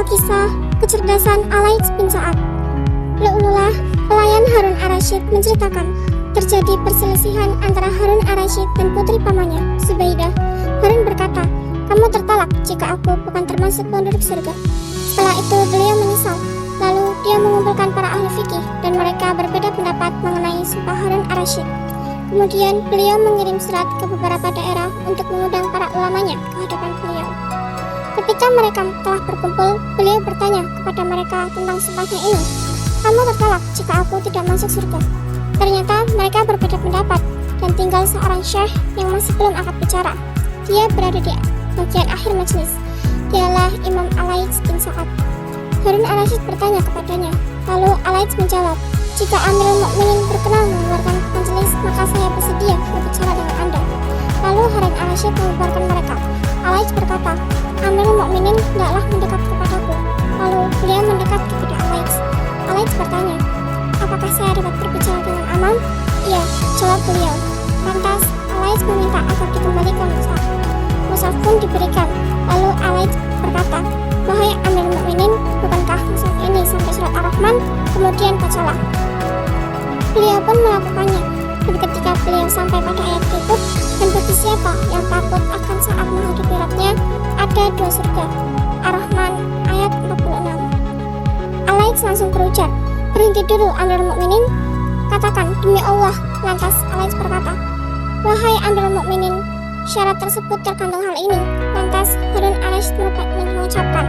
Alkisah kecerdasan Alaij bin Sa'ad. Lu'lu'ah, pelayan Harun ar-Rasyid, menceritakan terjadi perselisihan antara Harun ar-Rasyid dan putri pamannya, Zubaidah. Harun berkata, "Kamu tertolak jika aku bukan termasuk penduduk surga." Setelah itu beliau menyesal. Lalu dia mengumpulkan para ahli fikih dan mereka berbeda pendapat mengenai sumpah Harun ar-Rasyid. Kemudian beliau mengirim surat ke beberapa daerah untuk mengundang para ulamanya ke hadapan beliau. Ketika mereka telah berkumpul, beliau bertanya kepada mereka tentang sumpahnya ini, "Kamu tertolak jika aku tidak masuk surga?" Ternyata mereka berbeda pendapat dan tinggal seorang syekh yang masih belum angkat bicara. Dia berada di bagian akhir majelis. Dialah Imam Alaij bin Sa'ad. Harun ar-Rasyid bertanya kepadanya. Lalu Alaij menjawab, "Jika Amirul Mukminin berkenan mengeluarkan majelis, maka saya bersedia berbicara dengan Anda." Lalu Harun ar-Rasyid mengubarkan mereka. Alaij berkata, "Amirul Mukminin hendaklah mendekat kepadaku." Lalu beliau mendekat kepada Alaij. Alaij bertanya, "Apakah saya dapat berbicara dengan Amam?" "Iya," jawab beliau. Lantas Alaij meminta agar dikembalikan mushaf. Mushaf pun diberikan. Lalu Alaij berkata, "Wahai Amirul Mukminin, bukankah mushaf ini sampai surat Ar-Rahman?" Kemudian bacalah. Beliau pun melakukannya. Dan ketika beliau sampai pada ayat berikut, "Dan bagi siapa yang takut akan saat menghadapi Rabbnya, ada 2 surga." Ar-Rahman ayat 46. Alaij langsung berujar, "Berhenti dulu Amirul Mukminin. Katakan demi Allah." Lantas Alaij berkata, "Wahai Amirul Mukminin, syarat tersebut terkandung hal ini." Lantas Harun ar-Rasyid mengucapkan,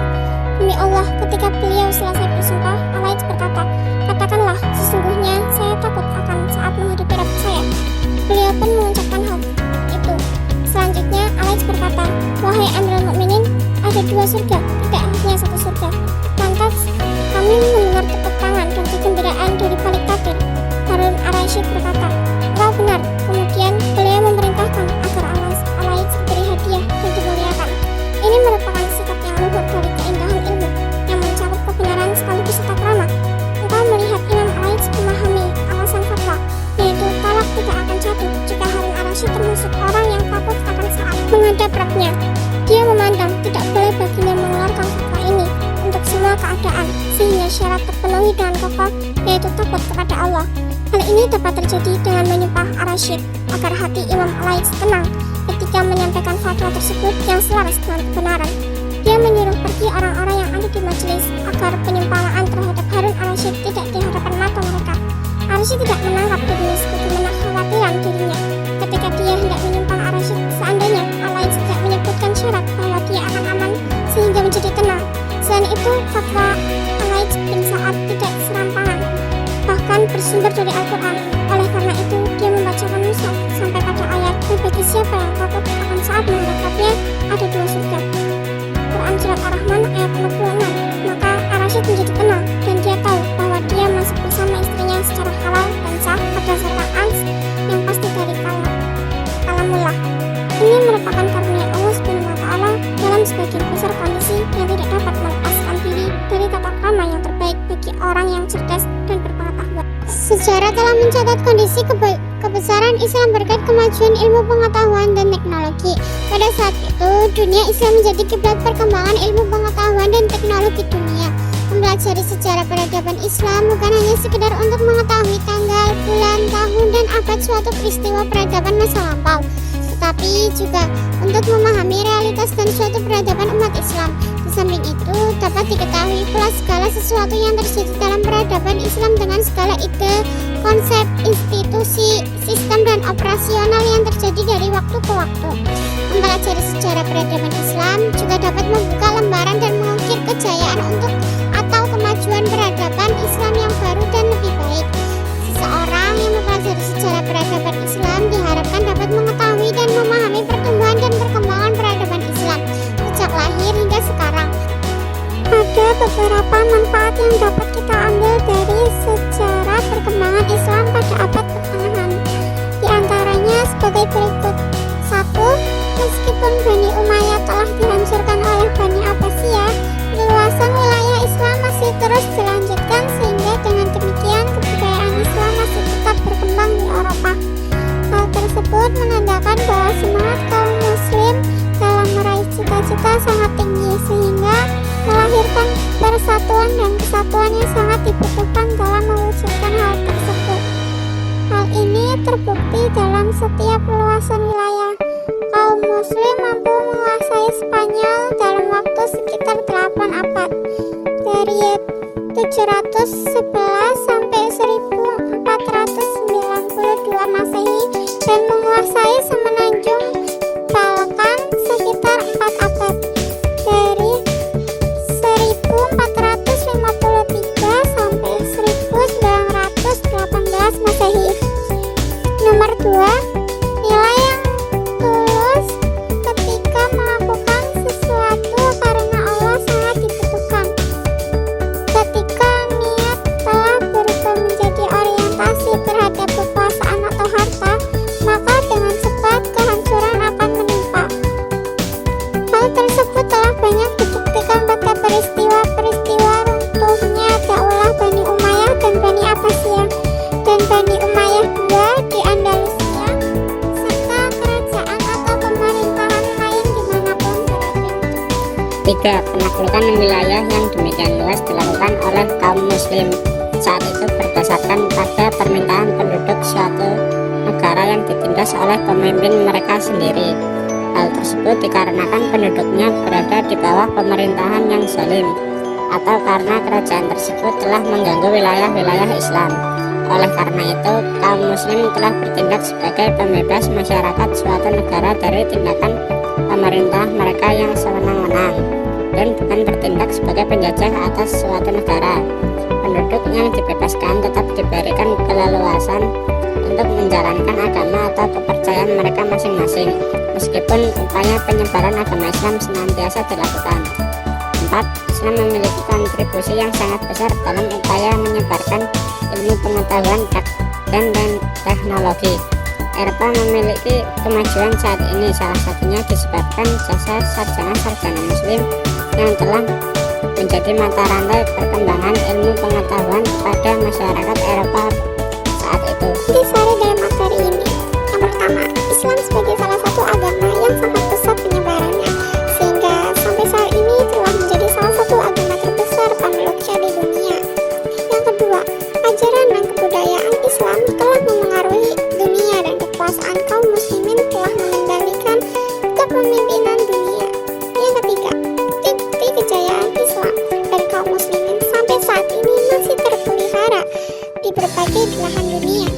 "Demi Allah." Ketika beliau selesai bersumpah, Alaij berkata, "Katakanlah, sesungguhnya saya takut akan saat menghadapi Rabb saya." Beliau pun mengucapkan hal itu. Selanjutnya Alaij berkata, "Wahai Amirul Mukminin, ada 2 surga, tidak hanya 1 surga." Lantas kami mendengar tepuk tangan dan kegembiraan dari balik tabir. Harun ar-Rasyid berkata, "Engkau benar." Kemudian beliau memerintahkan agar Alaij diberi hadiah dan dimuliakan. Ini merupakan sikap yang luhur dari keindahan ilmu yang mencakup kebenaran sekaligus tata krama. Engkau melihat Imam Alaij memahami alasan fatwa, yaitu talak tidak akan jatuh jika Harun ar-Rasyid termasuk orang yang takut akan saat menghadap Rabbnya. Dia memandang tidak boleh baginya mengeluarkan fatwa ini untuk semua keadaan, sehingga syarat terpenuhi dengan kokoh, yaitu takut kepada Allah. Hal ini dapat terjadi dengan menyumpah ar-Rasyid agar hati Imam Alaij tenang ketika menyampaikan fatwa tersebut yang selaras dengan kebenaran. Dia menyuruh pergi orang-orang yang ada di majelis agar penyumpahaan terhadap Harun ar-Rasyid tidak di hadapan mata mereka. Ar-Rasyid tidak menangkap dirinya sebagaimana khawatiran dirinya ketika dia hendak menyumpah ar-Rasyid. Seandainya Alaij tidak menyebutkan syarat bahwa dia akan aman sehingga menjadi tenang. Selain itu, fatwa Alaij bin Sa'ad tidak serampangan, bahkan bersumber dari Al-Quran. Oleh karena itu, dia membacakan mushaf sampai pada ayat, "Dan bagi siapa yang takut akan saat menghadapnya, ada 2 surga." Quran surat Ar-Rahman ayat 66. Maka ar-Rasyid menjadi tenang dan dia tahu bahwa dia masuk bersama istrinya secara halal dan sah berdasarkan ans yang pasti dari kalamullah. Ini merupakan karunia Allah Subhanahu wa Ta'ala dalam sebagian besar kondisi yang tidak dapat melepaskan diri dari tata krama yang terbaik bagi orang yang cerdas dan berpengetahuan. Sejarah telah mencatat kondisi kebesaran Islam berkat kemajuan ilmu pengetahuan dan teknologi. Pada saat itu, dunia Islam menjadi kiblat perkembangan ilmu pengetahuan dan teknologi dunia. Mempelajari sejarah peradaban Islam bukan hanya sekedar untuk mengetahui tanggal, bulan, tahun, dan abad suatu peristiwa peradaban masa lampau, tetapi juga untuk memahami realitas dan suatu peradaban umat Islam. Di samping itu, dapat diketahui pula segala sesuatu yang terjadi dalam peradaban Islam dengan segala ide, konsep, institusi, sistem, dan operasional yang terjadi dari waktu ke waktu. Mempelajari sejarah peradaban Islam juga dapat membuka lembaran dan mengukir kejayaan untuk atau kemajuan peradaban Islam yang baru dan lebih baik. Seseorang yang mempelajari sejarah peradaban Islam diharapkan dapat mengetahui dan memahami pertumbuhan dan perkembangan peradaban Islam sejak lahir hingga sekarang. Ada beberapa manfaat yang dapat kita ambil dari sejarah perkembangan Islam pada abad pertengahan. Di antaranya sebagai berikut. 1. Meskipun Bani Umayyah telah dihancurkan oleh Bani Abbasiyah, perluasan wilayah Islam masih terus dilanjutkan sehingga dengan demikian kebudayaan Islam masih tetap berkembang di Eropa. Hal tersebut menandakan bahwa semangat kaum muslim dalam meraih cita-cita sangat tinggi sehingga melahirkan terbukti dalam setiap luasan wilayah. Kaum Muslim mampu menguasai Spanyol dalam waktu sekitar 8 abad, dari 711 sampai 1492 Masehi, dan menguasai semenanjung Balkan sekitar 4 abad, dari 1453 sampai 1918 Masehi. Nomor 2, nilai yang tulus ketika melakukan sesuatu karena Allah sangat dibutuhkan. Ketika niat telah berubah menjadi orientasi terhadap kekuasaan atau harta, maka dengan cepat kehancuran akan menimpa. Hal tersebut telah banyak dibuktikan pada peristiwa-peristiwa runtuhnya Daulah Bani Umayyah dan Bani Abbasiyah, dan Bani Umayyah II di Andalusia, serta kerajaan atau pemerintahan lain dimanapun berada. 3. Penaklukan wilayah yang demikian luas dilakukan oleh kaum muslim saat itu berdasarkan pada permintaan penduduk suatu negara yang ditindas oleh pemimpin mereka sendiri. Hal tersebut dikarenakan penduduknya berada di bawah pemerintahan yang zalim, atau karena kerajaan tersebut telah mengganggu wilayah-wilayah Islam. Oleh karena itu, kaum muslim telah bertindak sebagai pembebas masyarakat suatu negara dari tindakan pemerintah mereka yang sewenang-wenang, dan bukan bertindak sebagai penjajah atas suatu negara. Penduduk yang dibebaskan tetap diberikan keleluasan untuk menjalankan agama atau kepercayaan mereka masing-masing, meskipun upaya penyebaran agama Islam senantiasa dilakukan. 4. Islam memiliki kontribusi yang sangat besar dalam upaya menyebarkan ilmu pengetahuan dan teknologi. Eropa memiliki kemajuan saat ini salah satunya disebabkan jasa sarjana-sarjana muslim yang telah menjadi mata rantai perkembangan ilmu pengetahuan kepada masyarakat Eropa saat itu. Intisari dari materi ini, yang pertama, Islam sebagai salah satu agama yang sangat pesat penyebarannya, sehingga sampai saat ini telah menjadi salah satu agama terbesar pemeluknya di dunia. Yang kedua, ajaran dan kebudayaan Islam telah memengaruhi dunia dan kekuasaan kaum muslimin telah mengendalikan kepemimpinan dunia. Yang ketiga, bukti kejayaan Islam dan kaum muslimin sampai saat ini masih terpelihara di berbagai belahan dunia.